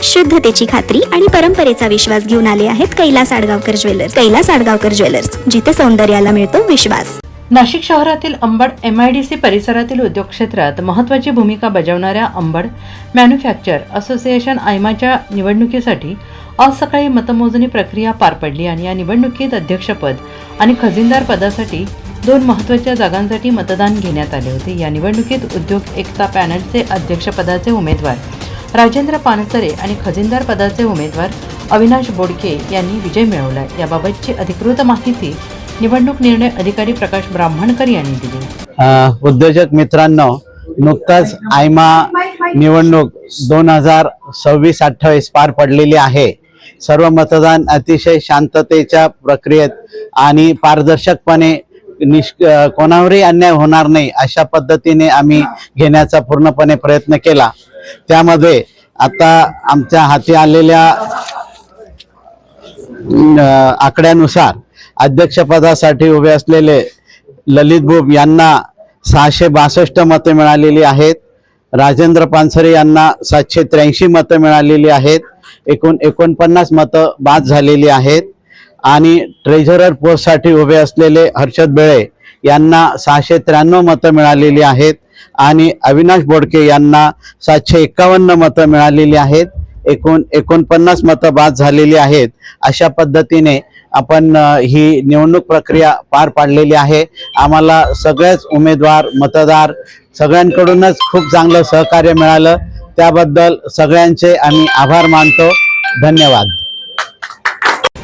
शुद्धतेची खात्री आणि परंपरेचा विश्वास घेऊन आले आहेत कैलास आडगावकर ज्वेलर्स. कैलास आडगावकर ज्वेलर्स, जिथे सौंदर्याला मिळतो विश्वास. नाशिक शहरातील अंबड MIDC परिसरातील उद्योग क्षेत्रात महत्त्वाची भूमिका बजावणाऱ्या अंबड मॅन्युफॅक्चर असोसिएशन आयमाच्या निवडणुकीसाठी आज सकाळी मतमोजणी प्रक्रिया पार पडली आणि या निवडणुकीत अध्यक्षपद आणि खजिनदार पदासाठी 2 महत्त्वाच्या जागांसाठी मतदान घेण्यात आले होते. या निवडणुकीत उद्योग एकता पॅनलचे अध्यक्षपदाचे उमेदवार राजेंद्र पानसरे आणि खजिनदार पदाचे उमेदवार अविनाश बोडके यांनी विजय मिळवला. याबाबतची अधिकृत माहिती निवडणूक निर्णय अधिकारी प्रकाश ब्राह्मणकर यांनी दिली. उद्योजक मित्रांनो, नुकताच आयमा निवडणूक 2026-28 पार पडलेली आहे. सर्व मतदान अतिशय शांततेच्या प्रक्रियेत आणि पारदर्शकपणे कोणावरही अन्याय होणार नाही अशा पद्धतीने आम्ही घेण्याचा पूर्णपणे प्रयत्न केला. त्यामध्ये आता आमच्या हाती आलेल्या आकड्यानुसार अध्यक्षपदासाठी उभे असलेले ललित बुब यांना 662 मते मिळालेली आहेत. राजेंद्र पानसरे यांना 783 मतं मिळालेली आहेत. एकूण 49 मतं बाद झालेली आहेत. आणि ट्रेझरर पोस्टसाठी उभे असलेले हर्षद बेळे यांना 693 मतं मिळालेली आहेत. आणि अविनाश बोडके यांना 751 मतं मिळालेली आहेत. एकूण 49 मतं बाद झालेली आहेत. अशा पद्धतीने आपण ही निवडणूक प्रक्रिया पार पाडलेली आहे. आम्हाला सगळेच उमेदवार मतदार सगळ्यांकडूनच खूप चांगलं सहकार्य मिळालं. त्याबद्दल सगळ्यांचे आम्ही आभार मानतो. धन्यवाद.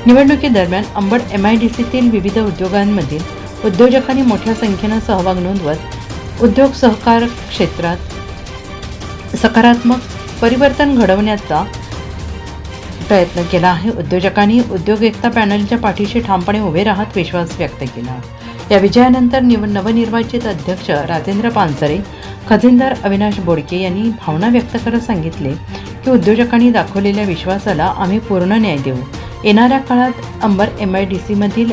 निवडणुकीदरम्यान अंबड MIDCतील विविध उद्योगांमधील उद्योजकांनी मोठ्या संख्येनं सहभाग नोंदवत उद्योग सहकार क्षेत्रात सकारात्मक परिवर्तन घडवण्याचा प्रयत्न केला आहे. उद्योजकांनी उद्योग एकता पॅनलच्या पाठीशी ठामपणे उभे राहत विश्वास व्यक्त केला. या विजयानंतर नवनिर्वाचित अध्यक्ष राजेंद्र पानसरे, खजिनदार अविनाश बोडके यांनी भावना व्यक्त करत सांगितले की उद्योजकांनी दाखवलेल्या विश्वासाला आम्ही पूर्ण न्याय देऊ. येणाऱ्या काळात अंबड MIDCमधील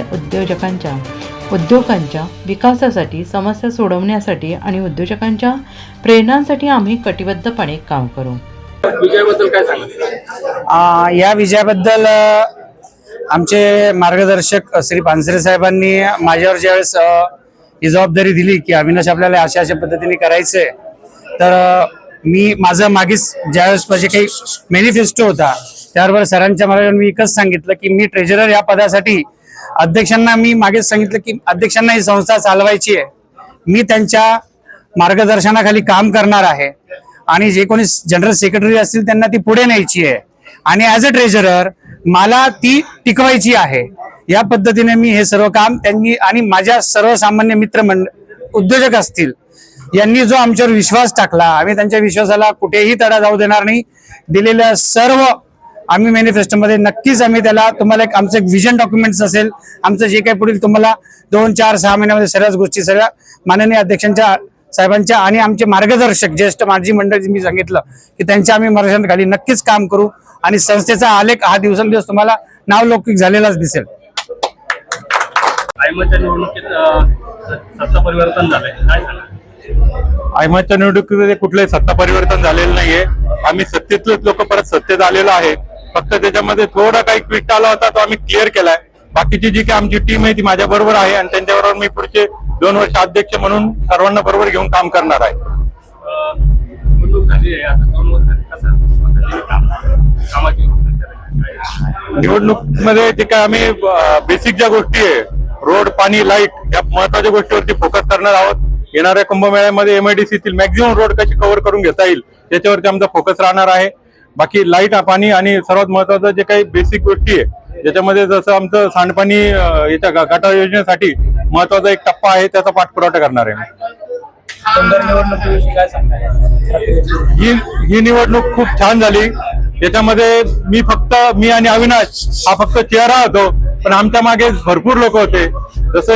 उद्योगांच्या विकासासाठी, समस्या सोडवण्यासाठी आणि उद्योजकांच्या प्रेरणांसाठी आम्ही कटिबद्धपणे काम करू. विजयाबद्दल काय सांगा? या विजयाबद्दल आमचे मार्गदर्शक श्री पानसरे साहेबांनी माझ्यावर ज्यावेळेस ही जबाबदारी दिली की अविनाश आपल्याला अशा पद्धतीने करायचंय, तर मी माझं मागेच ज्यावेळेस माझे काही मॅनिफेस्टो होता त्यावर सरांच्या मला मी एकच सांगितलं की मी ट्रेझरर या पदासाठी अध्यक्षांना मी मागेच सांगितलं की अध्यक्षांना ही संस्था चालवायची आहे. मी त्यांच्या मार्गदर्शनाखाली काम करणार आहे आणि जे कोणी जनरल सेक्रेटरी असतील त्यांना ती पुढे न्यायची आहे आणि ॲज अ ट्रेझरर मला ती टिकवायची आहे. या पद्धतीने मी हे सर्व काम त्यांनी आणि माझ्या सर्वसामान्य उद्योजक असतील यांनी जो आमच्यावर विश्वास टाकला, आम्ही त्यांच्या विश्वासाला कुठेही तडा जाऊ देणार नाही. दिलेल्या सर्व आम्ही मॅनिफेस्टोमध्ये नक्कीच आम्ही त्याला तुम्हाला आमचं एक विजन डॉक्युमेंट्स असेल, आमचं जे काही पुढील तुम्हाला 2, 4, 6 महिन्यामध्ये सर्वच गोष्टी सगळ्या माननीय अध्यक्षांच्या साहेबांच्या आणि आमचे मार्गदर्शक ज्येष्ठ माजी मंडळी मी सांगितलं की त्यांच्या आम्ही मार्गदर्शनाखाली नक्कीच काम करू आणि संस्थेचा आलेख हा दिवसेंदिवस तुम्हाला नावलौकिक झालेलाच दिसेल. आयमाच्या निवडणुकीत सत्ता परिवर्तन झालंय, काय सांगा? आयमाच्या निवडणुकीमध्ये कुठलंही सत्ता परिवर्तन झालेलं नाहीये. आम्ही सत्तेतलेच लोक परत सत्तेत आलेलो आहे. फक्त त्याच्यामध्ये थोडा काही ट्विस्ट आला होता तो आम्ही क्लिअर केलाय. बाकीची जी काही आमची टीम आहे ती माझ्या बरोबर आहे आणि त्यांच्याबरोबर मी पुढचे 2 वर्ष अध्यक्ष म्हणून सर्वांना बरोबर घेऊन काम करणार आहे. निवडणूक झाली आहे आता 2 वर्षांनी, कसं निवडणूक मध्ये जे काय आम्ही बेसिक ज्या गोष्टी आहे, रोड, पाणी, लाईट या महत्वाच्या गोष्टीवरती फोकस करणार आहोत. येणाऱ्या कुंभमेळ्यामध्ये MIDCतील मॅक्झिमम रोड कशी कव्हर करून घेता येईल त्याच्यावरती आमचा फोकस राहणार आहे. बाकी लाईट, पाणी आणि सर्वात महत्वाचं जे काही बेसिक गोष्टी आहे ज्याच्यामध्ये जसं आमचं सांडपाणी याच्या गटार योजनेसाठी महत्वाचा एक टप्पा आहे त्याचा पाठपुरावा करणार आहे. ही निवडणूक खूप छान झाली. त्याच्यामध्ये मी आणि अविनाश हा फक्त चेहरा होतो, पण आमच्या मागे भरपूर लोक होते. जसं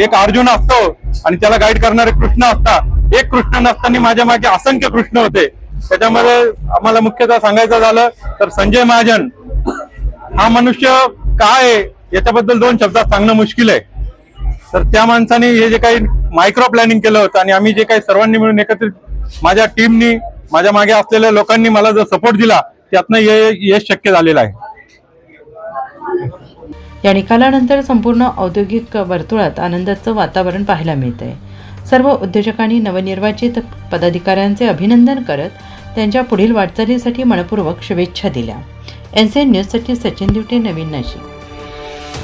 एक अर्जुन असतो आणि त्याला गाईड करणारे कृष्ण असतात, एक कृष्ण नसताना माझ्या मागे असंख्य कृष्ण होते. त्याच्यामध्ये आम्हाला मुख्यतः सांगायचं झालं तर संजय महाजन हा मनुष्य काय आहे याच्याबद्दल 2 शब्दात सांगणं मुश्किल आहे. तर त्या माणसाने हे जे काही मायक्रो प्लॅनिंग केलं होतं आणि आम्ही जे काही सर्वांनी मिळून एकत्रित माझ्या टीमनी, माझ्या मागे असलेल्या लोकांनी मला जो सपोर्ट दिला त्यातनं हे यश शक्य झालेलं आहे. या निकालानंतर संपूर्ण औद्योगिक वर्तुळात आनंदाचं वातावरण पाहायला मिळत आहे. सर्व उद्योजकांनी नवनिर्वाचित पदाधिकाऱ्यांचे अभिनंदन करत त्यांच्या पुढील वाटचालीसाठी मनपूर्वक शुभेच्छा दिल्या. NCN न्यूजसाठी सचिन दिवटे, नवीन नाशिक.